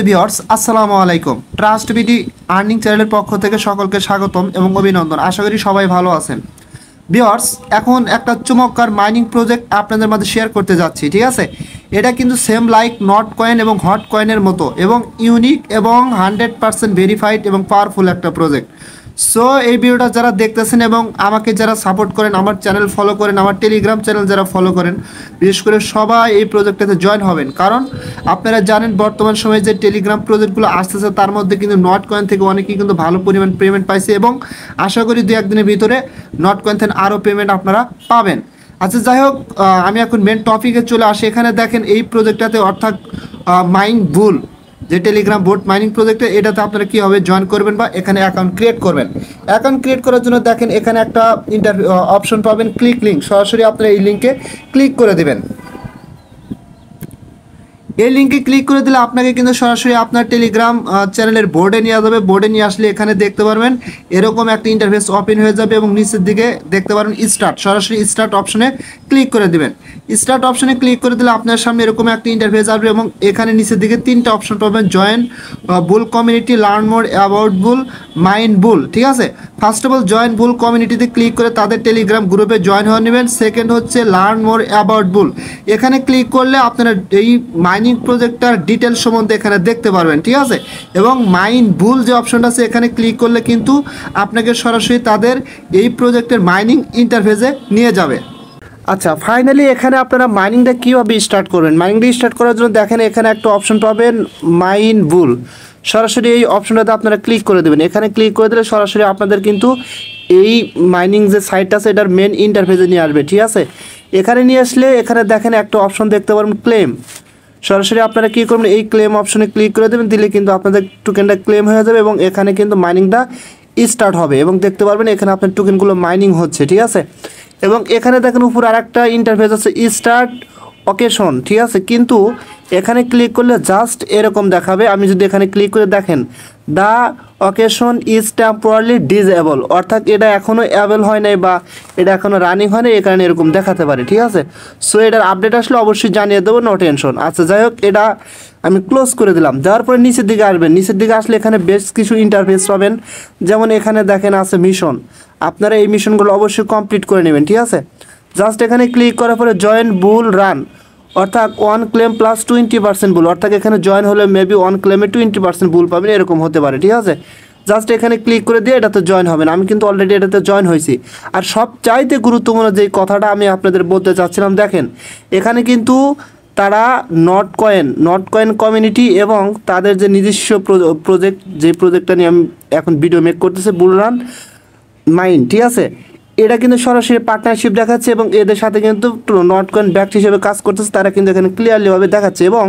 Viewers আসসালামু আলাইকুম। Trust BD earning চ্যানেলের পক্ষ থেকে সকলকে স্বাগতম এবং অভিনন্দন। আশা করি সবাই ভালো আছেন। ভিউয়ার্স, এখন একটা চমৎকার মাইনিং প্রজেক্ট আপনাদের মাঝে শেয়ার করতে যাচ্ছি, ঠিক আছে? এটা কিন্তু সেম লাইক নট কয়েন এবং হট কয়েনের মতো এবং ইউনিক এবং 100% ভেরিফাইড এবং পাওয়ারফুল একটা প্রজেক্ট। সো এই ভিডিওটা যারা দেখতেছেন এবং আমাকে যারা সাপোর্ট করেন, আমার চ্যানেল ফলো করেন, আমার টেলিগ্রাম চ্যানেল যারা ফলো করেন, বিশেষ করে সবাই এই প্রজেক্টটাতে জয়েন হবেন। কারণ আপনারা জানেন বর্তমান সময়ে যে টেলিগ্রাম প্রজেক্টগুলো আসতেছে তার মধ্যে কিন্তু নট কয়েন থেকে অনেকেই কিন্তু ভালো পরিমাণ পেমেন্ট পাইছে এবং আশা করি দু একদিনের ভিতরে নট কয়েন থেকে আরও পেমেন্ট আপনারা পাবেন। আচ্ছা, যাই হোক, আমি এখন মেন টপিকে চলে আসি। এখানে দেখেন এই প্রজেক্টটাতে অর্থাৎ মাইন বুল যে টেলিগ্রাম বোট মাইনিং প্রজেক্টে, এটাতে আপনারা কীভাবে জয়েন করবেন বা এখানে অ্যাকাউন্ট ক্রিয়েট করবেন। অ্যাকাউন্ট ক্রিয়েট করার জন্য দেখেন এখানে একটা অপশন পাবেন, ক্লিক লিঙ্ক। সরাসরি আপনারা এই লিঙ্কে ক্লিক করে দেবেন। এই লিঙ্কে ক্লিক করে দিলে আপনাকে কিন্তু সরাসরি আপনার টেলিগ্রাম চ্যানেলের বোর্ডে নিয়ে যাবে। বোর্ডে নিয়ে আসলে এখানে দেখতে পারবেন এরকম একটা ইন্টারফেস ওপেন হয়ে যাবে এবং নিচের দিকে দেখতে পারবেন স্টার্ট। সরাসরি স্টার্ট অপশনে ক্লিক করে দিবেন। স্টার্ট অপশনে ক্লিক করে দিলে আপনার সামনে এরকম একটা ইন্টারফেস আসবে এবং এখানে নিচের দিকে তিনটা অপশন পাবেন, join bull community, learn more about bull, mine bull, ঠিক আছে? First of all join bull কমিউনিটিতে ক্লিক করে তাদের টেলিগ্রাম গ্রুপে জয়েন হয়ে নেবেন। সেকেন্ড হচ্ছে লার্ন মোর অ্যাবাউট বুল, এখানে ক্লিক করলে আপনারা এই মাইনিং প্রজেক্টটার ডিটেলস সম্বন্ধে এখানে দেখতে পারবেন, ঠিক আছে? এবং মাইন বুল যে অপশনটা আছে এখানে ক্লিক করলে কিন্তু আপনাকে সরাসরি তাদের এই প্রজেক্টের মাইনিং ইন্টারফেসে নিয়ে যাবে। আচ্ছা, ফাইনালি এখানে আপনারা মাইনিংটা কীভাবে স্টার্ট করবেন। মাইনিংটা স্টার্ট করার জন্য দেখেন এখানে একটা অপশন পাবেন, মাইন বুল। সরাসরি এই অপশনটাতে আপনারা ক্লিক করে দেবেন। এখানে ক্লিক করে দিলে সরাসরি আপনাদের কিন্তু এই মাইনিং যে সাইটটা আছে এটার মেন ইন্টারফেসে নিয়ে আসবে, ঠিক আছে? এখানে নিয়ে আসলে এখানে দেখেন একটা অপশন দেখতে পারবেন, ক্লেম। সরাসরি আপনারা কী করবেন, এই ক্লেম অপশনে ক্লিক করে দেবেন। দিলে কিন্তু আপনাদের টোকেনটা ক্লেম হয়ে যাবে এবং এখানে কিন্তু মাইনিংটা স্টার্ট হবে এবং দেখতে পারবেন এখানে আপনার টোকেনগুলো মাইনিং হচ্ছে, ঠিক আছে? এবং এখানে দেখেন উপর আর একটা ইন্টারফেস আছে, স্টার্ট অকেশন, ঠিক আছে? কিন্তু এখানে ক্লিক করলে জাস্ট এরকম দেখাবে। আমি যদি এখানে ক্লিক করে দেখেন, দ্য অকেশন ইজ টেম্পোরারি ডিসএবল, অর্থাৎ এটা এখনও অ্যাভেল হয় নাই বা এটা এখনও রানিং হয় না, এই কারণে এরকম দেখাতে পারে, ঠিক আছে? সো এটার আপডেট আসলে অবশ্যই জানিয়ে দেবো, নো টেনশন। আচ্ছা, যাই হোক, এটা আমি ক্লোজ করে দিলাম। দেওয়ার পরে নিচের দিকে আসবেন। নিচের দিকে আসলে এখানে বেশ কিছু ইন্টারফেস পাবেন, যেমন এখানে দেখেন আছে মিশন। আপনারা এই মিশনগুলো অবশ্যই কমপ্লিট করে নেবেন, ঠিক আছে? জাস্ট এখানে ক্লিক করার পরে জয়েন বুল রান, অর্থাৎ 1 ক্লেম প্লাস 20% বুল, অর্থাৎ এখানে জয়েন হলে মেবি 1 ক্লেমে 20% বুল পাবেন, এরকম হতে পারে, ঠিক আছে? জাস্ট এখানে ক্লিক করে দিয়ে এটাতে জয়েন হবেন। আমি কিন্তু অলরেডি এটাতে জয়েন হয়েছি। আর সবচাইতে গুরুত্বপূর্ণ যেই কথাটা আমি আপনাদের বলতে চাচ্ছিলাম, দেখেন এখানে কিন্তু তারা নট কয়েন কমিউনিটি এবং তাদের যে নিজস্ব প্রজেক্ট, যে প্রজেক্টটা নিয়ে আমি এখন ভিডিও মেক করতেছে, বুল রান মাইন, ঠিক আছে? এটা কিন্তু সরাসরি পার্টনারশিপ দেখাচ্ছে এবং এদের সাথে কিন্তু নট কয়েন ব্যাক্ট হিসেবে কাজ করতেছে, তারা কিন্তু এখানে ক্লিয়ারলিভাবে দেখাচ্ছে। এবং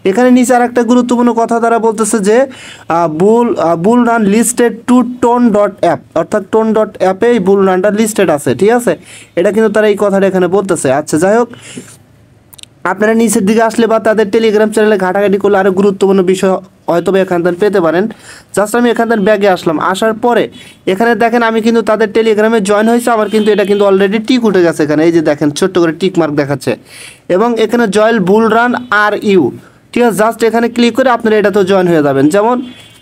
এখানে নিচে আর একটা গুরুত্বপূর্ণ কথা তারা বলতেছে যে bull run listed to TON dot app, অর্থাৎ টোন ডট অ্যাপে এই বুল রানটা লিস্টেড আছে, ঠিক আছে? এটা কিন্তু তারা এই কথাটা এখানে বলতেছে। আচ্ছা, যাই হোক, আপনারা নিচের দিকে আসলে বা তাদের টেলিগ্রাম চ্যানেলে ঘাটাঘাটি করলে আরও গুরুত্বপূর্ণ বিষয় হয়তো বা এখান থেকে পেতে পারেন। জাস্ট আমি এখান থেকে ব্যাগে আসলাম। আসার পরে এখানে দেখেন আমি কিন্তু তাদের টেলিগ্রামে জয়েন হয়েছে। আমার কিন্তু এটা কিন্তু অলরেডি টিক উঠে গেছে এখানে, এই যে দেখেন ছোট্ট করে টিক মার্ক দেখাচ্ছে। এবং এখানে join bull run are you, ঠিক আছে? জাস্ট এখানে ক্লিক করে আপনারা এটাতেও জয়েন হয়ে যাবেন। যেমন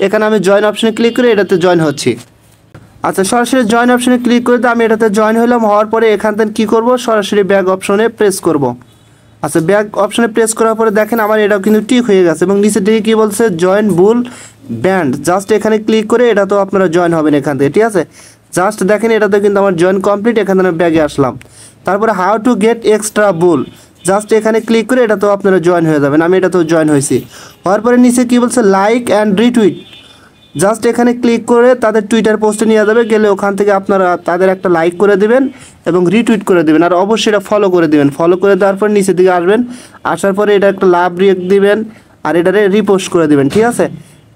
এখানে আমি জয়েন অপশনে ক্লিক করে এটাতে জয়েন হচ্ছি। আচ্ছা, সরাসরি জয়েন অপশনে ক্লিক করে আমি এটাতে জয়েন হলাম। হওয়ার পরে এখান থেকে কী করবো, সরাসরি ব্যাগ অপশনে প্রেস করব। আচ্ছা, ব্যাক অপশনে প্রেস করার পরে দেখেন আমার এটাও কিন্তু টিক হয়ে গেছে এবং নিচের দিকে কী বলছে, জয়েন বুল ব্যান্ড। জাস্ট এখানে ক্লিক করে এটা তো আপনারা জয়েন হবেন এখান থেকে, ঠিক আছে? জাস্ট দেখেন এটাতে কিন্তু আমার জয়েন কমপ্লিট। এখান থেকে ব্যাগে আসলাম। তারপরে how to get extra bull, just এখানে ক্লিক করে এটা তো আপনারা জয়েন হয়ে যাবেন। আমি এটা তো জয়েন হয়েছি। হওয়ার পরে নিচে কী বলছে, লাইক অ্যান্ড রিটুইট, জাস্ট এখানে ক্লিক করে তাদের টুইটার পোস্টে নিয়ে যাবে। গেলে ওখান থেকে আপনারা তাদের একটা লাইক করে দেবেন এবং রিটুইট করে দেবেন, আর অবশ্যই এটা ফলো করে দেবেন। ফলো করে দেওয়ার পর নিচের দিকে আসবেন। আসার পরে এটা একটা লাভ রিয়েক্ট দিবেন আর এটারে রিপোস্ট করে দেবেন, ঠিক আছে?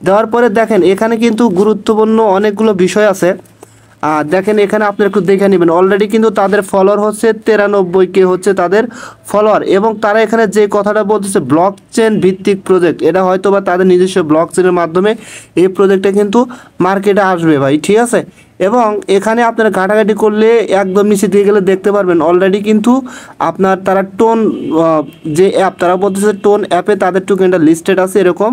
দেওয়ার পরে দেখেন এখানে কিন্তু গুরুত্বপূর্ণ অনেকগুলো বিষয় আছে। দেখেন এখানে আপনারা একটু দেখে নেবেন। অলরেডি কিন্তু তাদের ফলোয়ার হচ্ছে 93K হচ্ছে তাদের ফলোয়ার। এবং তারা এখানে যে কথাটা বলতেছে ব্লক চেন ভিত্তিক প্রজেক্ট, এটা হয়তো বা তাদের নিজস্ব ব্লক চেনের মাধ্যমে এই প্রজেক্টটা কিন্তু মার্কেটে আসবে ভাই, ঠিক আছে? এবং এখানে আপনারা ঘাটাঘাটি করলে একদম নিচে দিয়ে গেলে দেখতে পারবেন অলরেডি কিন্তু আপনার তারা টোন যে অ্যাপ তারা বলতেছে টোন অ্যাপে তাদের টোকেনটা লিস্টেড আছে এরকম,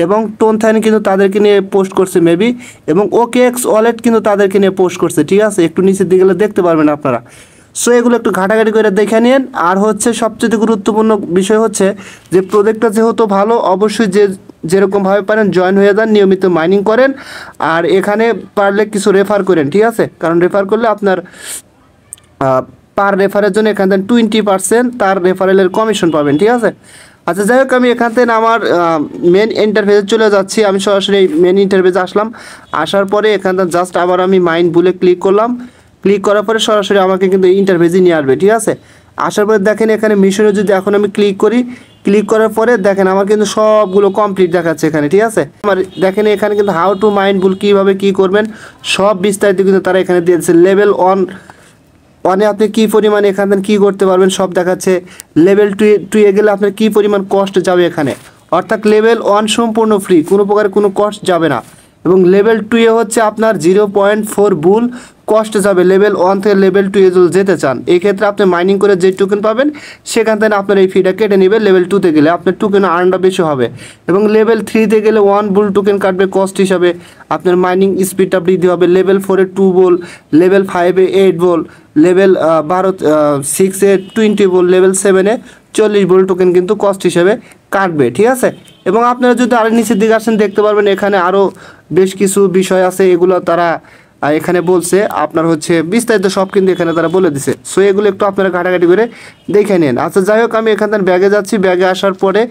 এবং টোন থাইন কিন্তু তাদেরকে নিয়ে পোস্ট করছে মেবি, এবং OKX ওয়ালেট কিন্তু তাদেরকে নিয়ে পোস্ট করছে, ঠিক আছে, একটু নিচের দিকে গেলে দেখতে পারবেন আপনারা। সো এগুলো একটু ঘাটাঘাটি করে দেখে নিন। আর হচ্ছে সবচেয়ে গুরুত্বপূর্ণ বিষয় হচ্ছে যে প্রজেক্টটা যেহেতু ভালো, অবশ্যই যেরকমভাবে পারেন জয়েন হয়ে যান, নিয়মিত মাইনিং করেন, আর এখানে পারলে কিছু রেফার করেন, ঠিক আছে, কারণ রেফার করলে আপনার পার রেফারের জন্য এখান থেকে 20% তার রেফারেলের কমিশন পাবেন, ঠিক আছে। আচ্ছা যাই হোক, আমি এখান থেকে আমার মেন ইন্টারফেসে চলে যাচ্ছি। আমি সরাসরি মেন ইন্টারফেসে আসলাম, আসার পরে এখান থেকে জাস্ট আবার আমি মাইন্ড বুলে ক্লিক করলাম, ক্লিক করার পরে সরাসরি আমাকে কিন্তু ইন্টারফেসে নিয়ে আসবে, ঠিক আছে। আসার পরে দেখেন এখানে মিশনে যদি এখন আমি ক্লিক করি, ক্লিক করার পরে দেখেন আমার কিন্তু সবগুলো কমপ্লিট দেখাচ্ছে এখানে, ঠিক আছে। আমার দেখেন এখানে কিন্তু হাউ টু মাইন্ড বুল কীভাবে কী করবেন সব বিস্তারিত কিন্তু তারা এখানে দিয়েছে। লেভেল ওয়ানে আপনি কী পরিমাণ এখান থেকে কী করতে পারবেন সব দেখাচ্ছে। লেভেল টুয়ে গেলে আপনার কী পরিমাণ কস্ট যাবে এখানে, অর্থাৎ লেভেল 1 সম্পূর্ণ ফ্রি, কোনো প্রকার কোনো কস্ট যাবে না, এবং লেভেল 2 হচ্ছে আপনার 0.4 বুল কস্ট যাবে লেভেল 1 থেকে লেভেল 2 যদি যেতে চান। এই ক্ষেত্রে আপনি মাইনিং করে যে টোকেন পাবেন সেখান থেকে আপনার এই ফিটা কেটে নেবে। লেভেল 2তে গেলে আপনার টোকেন আর্নটা বেশি হবে, এবং লেভেল 3তে গেলে 1 বুল টোকেন কাটবে কস্ট হিসাবে, আপনার মাইনিং স্পিডটা বৃদ্ধি হবে। লেভেল 4-এ 2 বুল, লেভেল 5-এ 8 বুল, লেভেল 6-এ 20 বুল, লেভেল 7-এ 40 বুল টোকেন কিন্তু কস্ট হিসেবে কাটবে, ঠিক আছে। এবং আপনারা যদি আরও নিচের দিকে আসেন দেখতে পারবেন এখানে আরও বেশ কিছু বিষয় আছে, এগুলো তারা এখানে বলছে আপনার হচ্ছে বিস্তারিত সব কিন্তু এখানে তারা বলে দিছে। সো এগুলো একটু আপনারা ঘাটাঘাটি করে দেখে নিন। আচ্ছা যাই হোক, আমি এখান থেকে ব্যাগে যাচ্ছি, ব্যাগে আসার পরে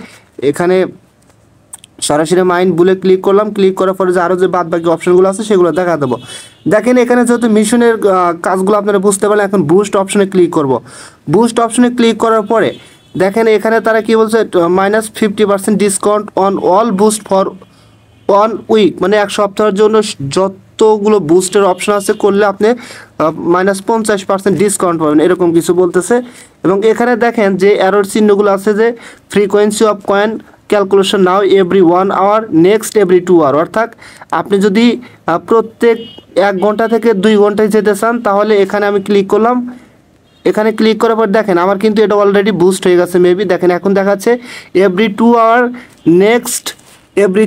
এখানে সরাসরি মাইন্ড বুলে ক্লিক করলাম, ক্লিক করার পরে যে আরও যে বাদ বাকি অপশনগুলো আছে সেগুলো দেখা দেবো। দেখেন এখানে যেহেতু মিশনের কাজগুলো আপনারা বুঝতে পারলেন, এখন বুস্ট অপশনে ক্লিক করব। বুস্ট অপশনে ক্লিক করার পরে দেখেন এখানে তারা কি বলছে, -50% discount on all boost for 1 week, মানে এক সপ্তাহের জন্য যতগুলো বুস্টের অপশন আছে করলে আপনি -50% ডিসকাউন্ট পাবেন, এরকম কিছু বলতেছে। এবং এখানে দেখেন যে অ্যারোর চিহ্নগুলো আছে যে frequency of coin calculation now every 1 hour, next every 2 hour, অর্থাৎ আপনি যদি প্রত্যেক 1 ঘন্টা থেকে 2 ঘন্টায় যেতে চান তাহলে এখানে আমি ক্লিক করলাম। এখানে ক্লিক করার পর দেখেন আমার কিন্তু এটা অলরেডি বুস্ট হয়ে গেছে মেবি, দেখেন এখন দেখাচ্ছে every 2 hour, next every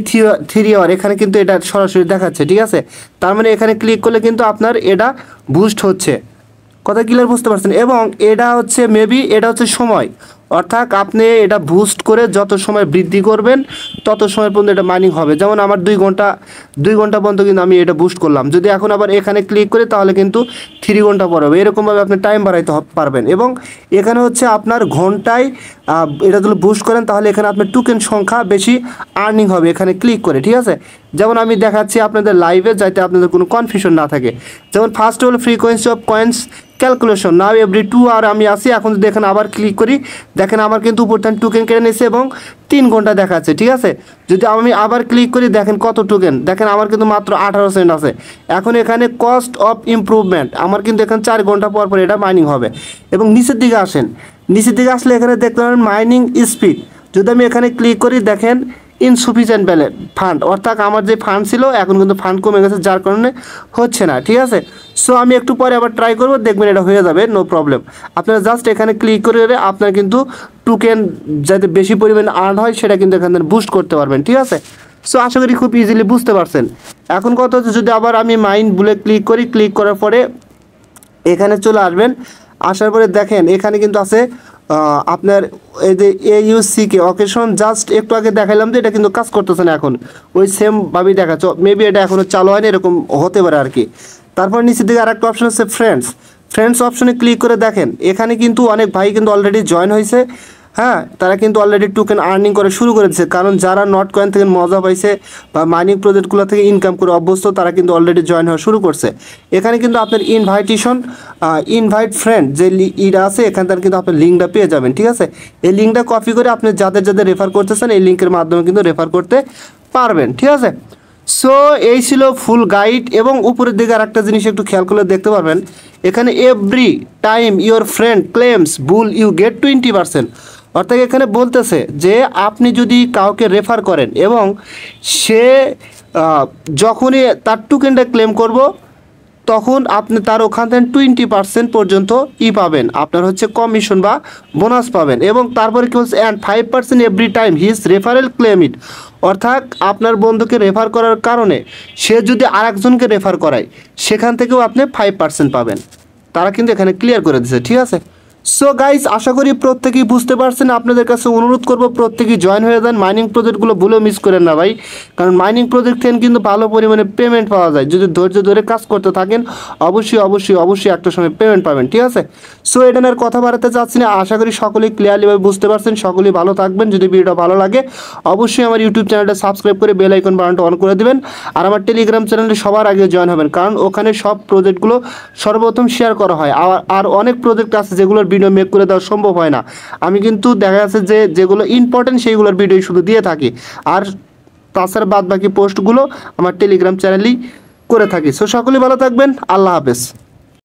3 hour, এখানে কিন্তু এটা সরাসরি দেখাচ্ছে, ঠিক আছে। তার মানে এখানে ক্লিক করলে কিন্তু আপনার এটা বুস্ট হচ্ছে, কথা ক্লিয়ার বুঝতে পারছেন। এবং এটা হচ্ছে মেবি এটা হচ্ছে সময়, অর্থাৎ আপনি এটা বুস্ট করে যত সময় বৃদ্ধি করবেন তত সময় পর্যন্ত এটা মাইনিং হবে। যেমন আমার 2 ঘন্টা পর্যন্ত কিন্তু আমি এটা বুস্ট করলাম, যদি এখন আবার এখানে ক্লিক করি তাহলে কিন্তু 3 ঘন্টা পর হবে, এরকমভাবে আপনি টাইম বাড়াইতে পারবেন। এবং এখানে হচ্ছে আপনার ঘন্টায় এটা যদি বুস্ট করেন তাহলে এখানে আপনার টোকেন সংখ্যা বেশি আর্নিং হবে এখানে ক্লিক করে, ঠিক আছে। যেমন আমি দেখাচ্ছি আপনাদের লাইভে, যাতে আপনাদের কোনো কনফিউশন না থাকে। যেমন ফার্স্ট হল frequency of coins calculation now every 2 hour, আমি আসি এখন যদি দেখেন আবার ক্লিক করি দেখেন আমার কিন্তু উপর থেকে টোকেন কেটে নিয়েছে এবং 3 ঘন্টা দেখাচ্ছে, ঠিক আছে। যদি আমি আবার ক্লিক করি দেখেন কত টোকেন, দেখেন আমার কিন্তু মাত্র 18 সেন্ট আছে। এখন এখানে কস্ট অফ ইমপ্রুভমেন্ট, আমার কিন্তু এখানে 4 ঘন্টা পর পর এটা মাইনিং হবে। এবং নিচের দিকে আসেন, নিচের দিকে আসলে এখানে দেখতে পাবেন মাইনিং স্পিড, যদি আমি এখানে ক্লিক করি দেখেন ইনসুফিসিয়েন্ট ব্যালেন্স ফান্ড, অর্থাৎ আমার যে ফান্ড ছিল এখন কিন্তু ফান্ড কমে গেছে, যার কারণে হচ্ছে না, ঠিক আছে। সো আমি একটু পরে আবার ট্রাই করবো, দেখবেন এটা হয়ে যাবে, নো প্রবলেম। আপনারা জাস্ট এখানে ক্লিক করে আপনার কিন্তু টোকেন যাতে বেশি পরিমাণে আর্ন হয় সেটা কিন্তু এখান থেকে বুস্ট করতে পারবেন, ঠিক আছে। সো আশা করি খুব ইজিলি বুঝতে পারছেন। এখন কথা হচ্ছে যদি আবার আমি মাইন্ড বুলে ক্লিক করি, ক্লিক করার পরে এখানে চলে আসবেন, আসার পরে দেখেন এখানে কিন্তু আছে আপনার এই যে AUCK অকেশন, জাস্ট একটু আগে দেখাইলাম যে এটা কিন্তু কাজ করতেছে না, এখন ওই সেমভাবেই দেখাচ্ছে, মেবি এটা এখনও চালু হয়নি, এরকম হতে পারে আর কি। তারপর নিচের দিকে আরেকটা অপশন আছে ফ্রেন্ডস অপশনে ক্লিক করে দেখেন এখানে কিন্তু অনেক ভাই কিন্তু অলরেডি জয়েন হয়েছে, হ্যাঁ, তারা কিন্তু অলরেডি টোকেন আর্নিং করে শুরু করে দিচ্ছে, কারণ যারা নট কয়েন থেকে মজা পাইছে বা মাইনিং প্রজেক্টগুলো থেকে ইনকাম করে অভ্যস্ত তারা কিন্তু অলরেডি জয়েন হওয়া শুরু করছে। এখানে কিন্তু আপনার ইনভাইট ফ্রেন্ড যে ইটা আছে এখান থেকে কিন্তু আপনার লিঙ্কটা পেয়ে যাবেন, ঠিক আছে। এই লিঙ্কটা কপি করে আপনি যাদের রেফার করতেছেন এই লিঙ্কের মাধ্যমে কিন্তু রেফার করতে পারবেন, ঠিক আছে। সো এই ছিল ফুল গাইড। এবং উপরের দিকে আরেকটা জিনিস একটু খেয়াল করলে দেখতে পারবেন এখানে every time your friend claims bull you get 20%, অর্থাৎ এখানে বলতেছে যে আপনি যদি কাউকে রেফার করেন এবং সে যখনই তার টোকেনটা ক্লেম করব তখন আপনি তার ওখান থেকে 20% পর্যন্ত পাবেন, আপনার হচ্ছে কমিশন বা বোনাস পাবেন। এবং তারপরে কি বলছে, and 5% every time his referral claim ইট, অর্থাৎ আপনার বন্ধুকে রেফার করার কারণে সে যদি আরেকজনকে রেফার করায় সেখান থেকেও আপনি 5% পাবেন। তারা কিন্তু এখানে ক্লিয়ার করে দিয়েছে, ঠিক আছে। সো গাইস, আশা করি প্রত্যেকেই বুঝতে পারছেন। আপনাদের কাছে অনুরোধ করব প্রত্যেকেই জয়েন হয়ে যান। মাইনিং প্রজেক্টগুলো ভুলেও মিস করেন না ভাই, কারণ মাইনিং প্রজেক্ট থেকে কিন্তু ভালো পরিমাণে পেমেন্ট পাওয়া যায়। যদি ধৈর্য ধরে কাজ করতে থাকেন অবশ্যই একটা সময় পেমেন্ট পাবেন, ঠিক আছে। সো এটা নিয়ে আর কথা বাড়াতে চাচ্ছি না, আশা করি সকলেই ক্লিয়ারলিভাবে বুঝতে পারছেন। সকলেই ভালো থাকবেন। যদি ভিডিওটা ভালো লাগে অবশ্যই আমার ইউটিউব চ্যানেলটা সাবস্ক্রাইব করে বেল আইকন বাটনটা অন করে দিবেন। আর আমার টেলিগ্রাম চ্যানেলে সবার আগে জয়েন হবেন, কারণ ওখানে সব প্রজেক্টগুলো সর্বপ্রথম শেয়ার করা হয়। আর অনেক প্রজেক্ট আছে যেগুলোর ভিডিও মেক করে দেওয়া সম্ভব হয় না। আমি কিন্তু দেখা যাচ্ছে যে যেগুলো ইম্পর্টেন্ট সেইগুলোর ভিডিও শুধু দিয়ে থাকি, আর তাছাড়া বাদ বাকি পোস্টগুলো আমার টেলিগ্রাম চ্যানেলেই করে থাকি। সো সকলেই ভালো থাকবেন, আল্লাহ হাফেজ।